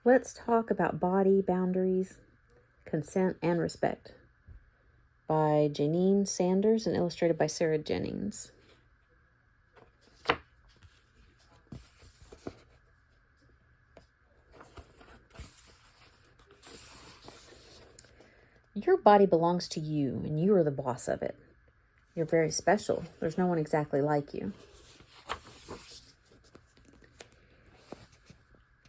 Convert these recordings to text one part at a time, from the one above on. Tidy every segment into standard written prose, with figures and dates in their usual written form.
Let's talk about body boundaries, consent, and respect by Jayneen Sanders and illustrated by Sarah Jennings. Your body belongs to you, and you are the boss of it. You're very special. There's no one exactly like you.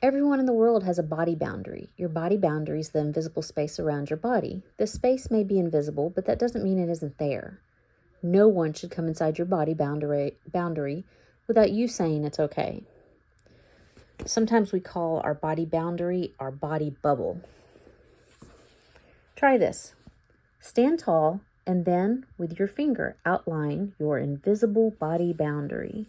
Everyone in the world has a body boundary. Your body boundary is the invisible space around your body. This space may be invisible, but that doesn't mean it isn't there. No one should come inside your body boundary without you saying it's okay. Sometimes we call our body boundary our body bubble. Try this. Stand tall and then with your finger outline your invisible body boundary.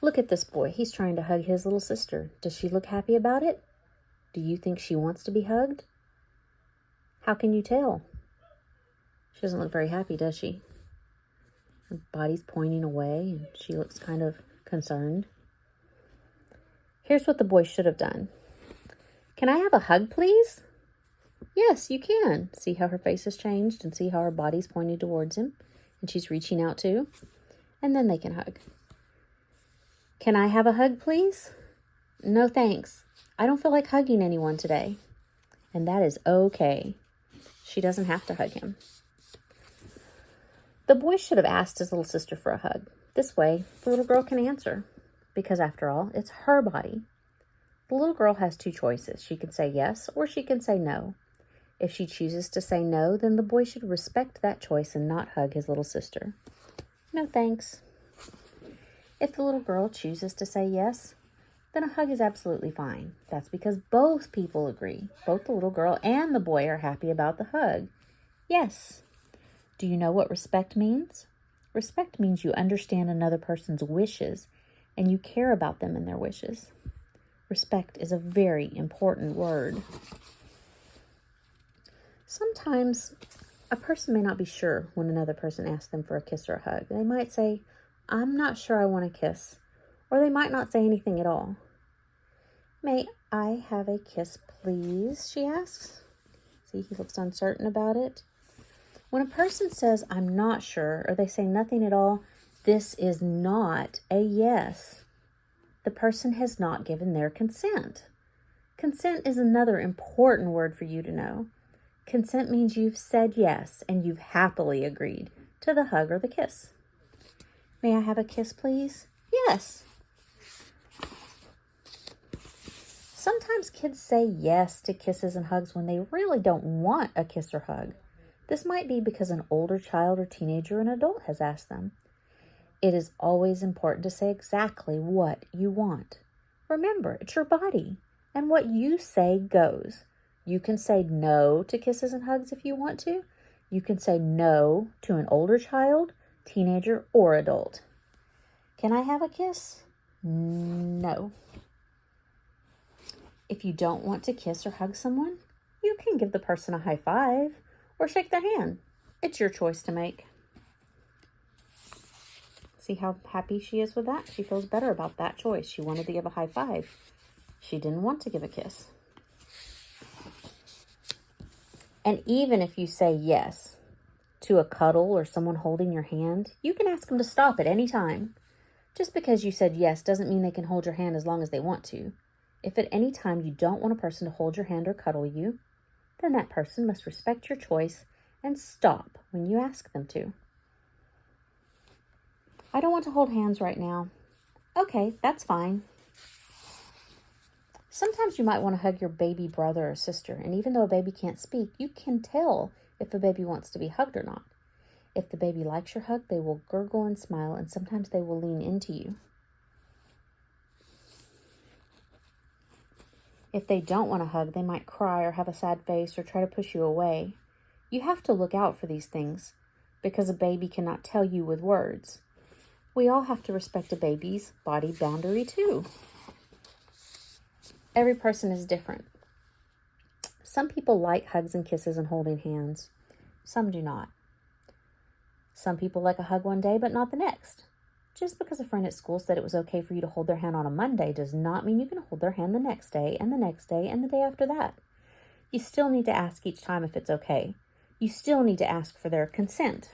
Look at this boy. He's trying to hug his little sister. Does she look happy about it? Do you think she wants to be hugged? How can you tell? She doesn't look very happy, does she? Her body's pointing away and she looks kind of concerned. Here's what the boy should have done. Can I have a hug, please? Yes, you can. See how her face has changed and see how her body's pointing towards him and she's reaching out too? And then they can hug. Can I have a hug, please? No, thanks. I don't feel like hugging anyone today. And that is okay. She doesn't have to hug him. The boy should have asked his little sister for a hug. This way, the little girl can answer. Because after all, it's her body. The little girl has two choices. She can say yes or she can say no. If she chooses to say no, then the boy should respect that choice and not hug his little sister. No, thanks. If the little girl chooses to say yes, then a hug is absolutely fine. That's because both people agree. Both the little girl and the boy are happy about the hug. Yes. Do you know what respect means? Respect means you understand another person's wishes and you care about them and their wishes. Respect is a very important word. Sometimes a person may not be sure when another person asks them for a kiss or a hug. They might say, I'm not sure I want a kiss. Or they might not say anything at all. May I have a kiss, please? She asks. See, he looks uncertain about it. When a person says, I'm not sure, or they say nothing at all, this is not a yes. The person has not given their consent. Consent is another important word for you to know. Consent means you've said yes and you've happily agreed to the hug or the kiss. May I have a kiss, please? Yes. Sometimes kids say yes to kisses and hugs when they really don't want a kiss or hug. This might be because an older child or teenager or an adult has asked them. It is always important to say exactly what you want. Remember, it's your body, and what you say goes. You can say no to kisses and hugs if you want to. You can say no to an older child, teenager, or adult. Can I have a kiss? No. If you don't want to kiss or hug someone, you can give the person a high five or shake their hand. It's your choice to make. See how happy she is with that? She feels better about that choice. She wanted to give a high five. She didn't want to give a kiss. And even if you say yes to a cuddle or someone holding your hand, you can ask them to stop at any time. Just because you said yes doesn't mean they can hold your hand as long as they want to. If at any time you don't want a person to hold your hand or cuddle you, then that person must respect your choice and stop when you ask them to. I don't want to hold hands right now. Okay, that's fine. Sometimes you might want to hug your baby brother or sister, and even though a baby can't speak, you can tell if a baby wants to be hugged or not. If the baby likes your hug, they will gurgle and smile, and sometimes they will lean into you. If they don't want a hug, they might cry or have a sad face or try to push you away. You have to look out for these things because a baby cannot tell you with words. We all have to respect a baby's body boundary too. Every person is different. Some people like hugs and kisses and holding hands. Some do not. Some people like a hug one day, but not the next. Just because a friend at school said it was okay for you to hold their hand on a Monday does not mean you can hold their hand the next day and the next day and the day after that. You still need to ask each time if it's okay. You still need to ask for their consent.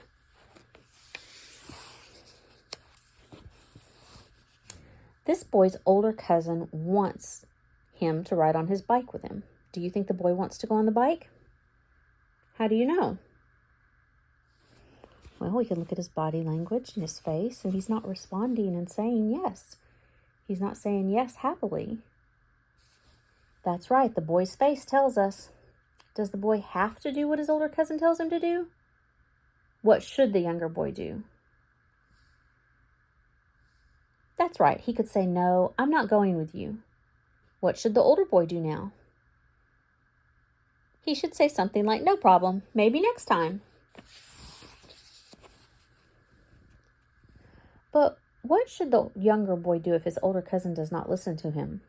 This boy's older cousin wants him to ride on his bike with him. Do you think the boy wants to go on the bike? How do you know? Well, we can look at his body language and his face, and he's not responding and saying yes. He's not saying yes happily. That's right, the boy's face tells us. Does the boy have to do what his older cousin tells him to do? What should the younger boy do? That's right, he could say, no, I'm not going with you. What should the older boy do now? He should say something like, no problem, maybe next time. But what should the younger boy do if his older cousin does not listen to him?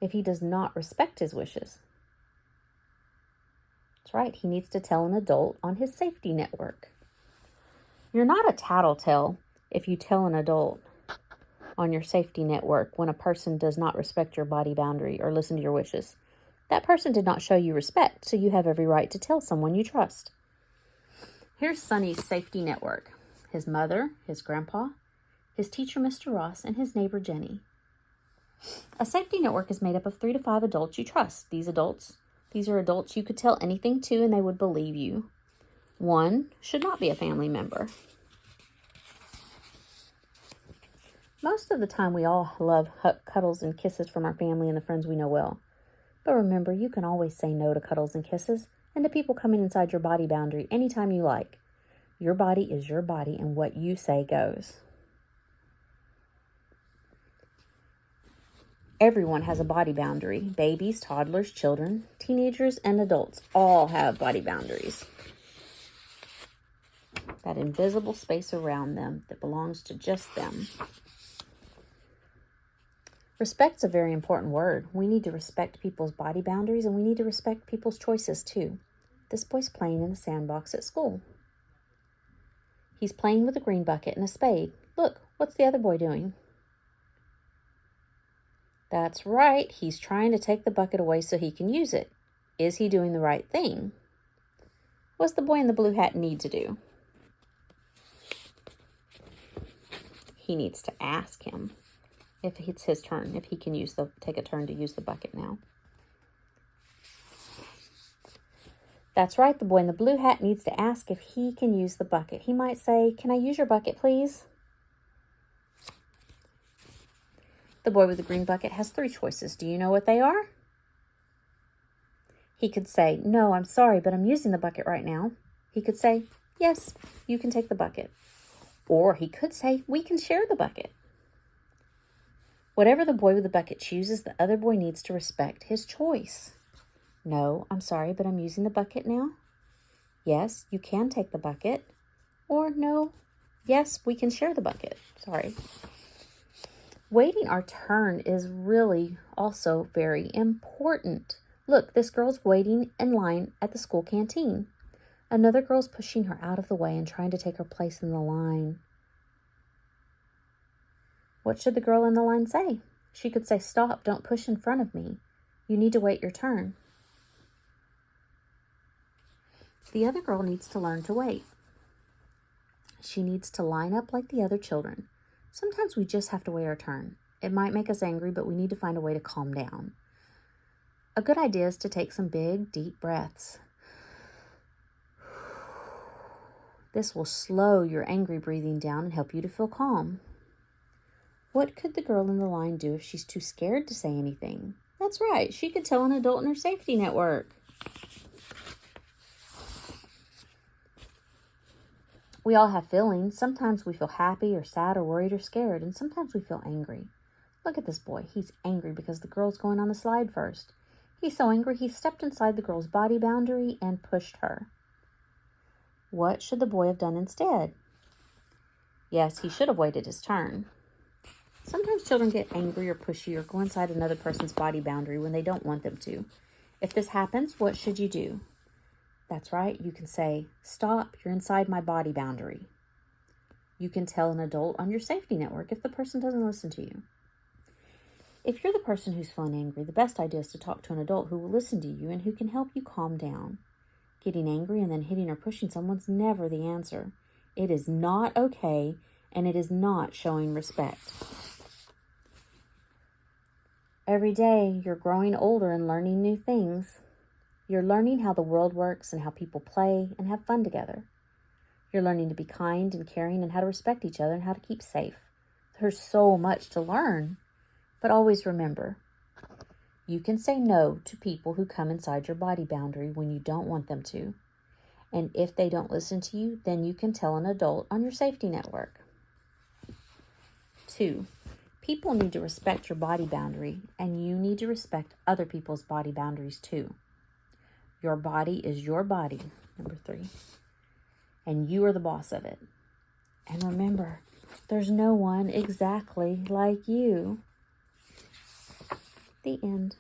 If he does not respect his wishes? That's right, he needs to tell an adult on his safety network. You're not a tattletale if you tell an adult on your safety network when a person does not respect your body boundary or listen to your wishes. That person did not show you respect, so you have every right to tell someone you trust. Here's Sonny's safety network. His mother, his grandpa, his teacher, Mr. Ross, and his neighbor, Jenny. A safety network is made up of 3 to 5 adults you trust. These are adults you could tell anything to and they would believe you. 1 should not be a family member. Most of the time, we all love cuddles and kisses from our family and the friends we know well. But remember, you can always say no to cuddles and kisses and to people coming inside your body boundary anytime you like. Your body is your body, and what you say goes. Everyone has a body boundary. Babies, toddlers, children, teenagers, and adults all have body boundaries. That invisible space around them that belongs to just them. Respect's a very important word. We need to respect people's body boundaries, and we need to respect people's choices too. This boy's playing in the sandbox at school. He's playing with a green bucket and a spade. Look, what's the other boy doing? That's right, he's trying to take the bucket away so he can use it. Is he doing the right thing? What's the boy in the blue hat need to do? He needs to ask him if it's his turn, if he can take a turn to use the bucket now. That's right, the boy in the blue hat needs to ask if he can use the bucket. He might say, can I use your bucket, please? The boy with the green bucket has 3 choices. Do you know what they are? He could say, no, I'm sorry, but I'm using the bucket right now. He could say, yes, you can take the bucket. Or he could say, we can share the bucket. Whatever the boy with the bucket chooses, the other boy needs to respect his choice. No, I'm sorry, but I'm using the bucket now. Yes, you can take the bucket. Or no, yes, we can share the bucket. Sorry. Waiting our turn is really also very important. Look, this girl's waiting in line at the school canteen. Another girl's pushing her out of the way and trying to take her place in the line. What should the girl in the line say? She could say, stop, don't push in front of me. You need to wait your turn. The other girl needs to learn to wait. She needs to line up like the other children. Sometimes we just have to wait our turn. It might make us angry, but we need to find a way to calm down. A good idea is to take some big, deep breaths. This will slow your angry breathing down and help you to feel calm. What could the girl in the line do if she's too scared to say anything? That's right, she could tell an adult in her safety network. We all have feelings. Sometimes we feel happy or sad or worried or scared, and sometimes we feel angry. Look at this boy. He's angry because the girl's going on the slide first. He's so angry he stepped inside the girl's body boundary and pushed her. What should the boy have done instead? Yes, he should have waited his turn. Sometimes children get angry or pushy or go inside another person's body boundary when they don't want them to. If this happens, what should you do? That's right, you can say, stop, you're inside my body boundary. You can tell an adult on your safety network if the person doesn't listen to you. If you're the person who's feeling angry, the best idea is to talk to an adult who will listen to you and who can help you calm down. Getting angry and then hitting or pushing someone's never the answer. It is not okay, and it is not showing respect. Every day, you're growing older and learning new things. You're learning how the world works and how people play and have fun together. You're learning to be kind and caring and how to respect each other and how to keep safe. There's so much to learn. But always remember, you can say no to people who come inside your body boundary when you don't want them to. And if they don't listen to you, then you can tell an adult on your safety network. 2, people need to respect your body boundary, and you need to respect other people's body boundaries too. Your body is your body, number 3, and you are the boss of it. And remember, there's no one exactly like you. The end.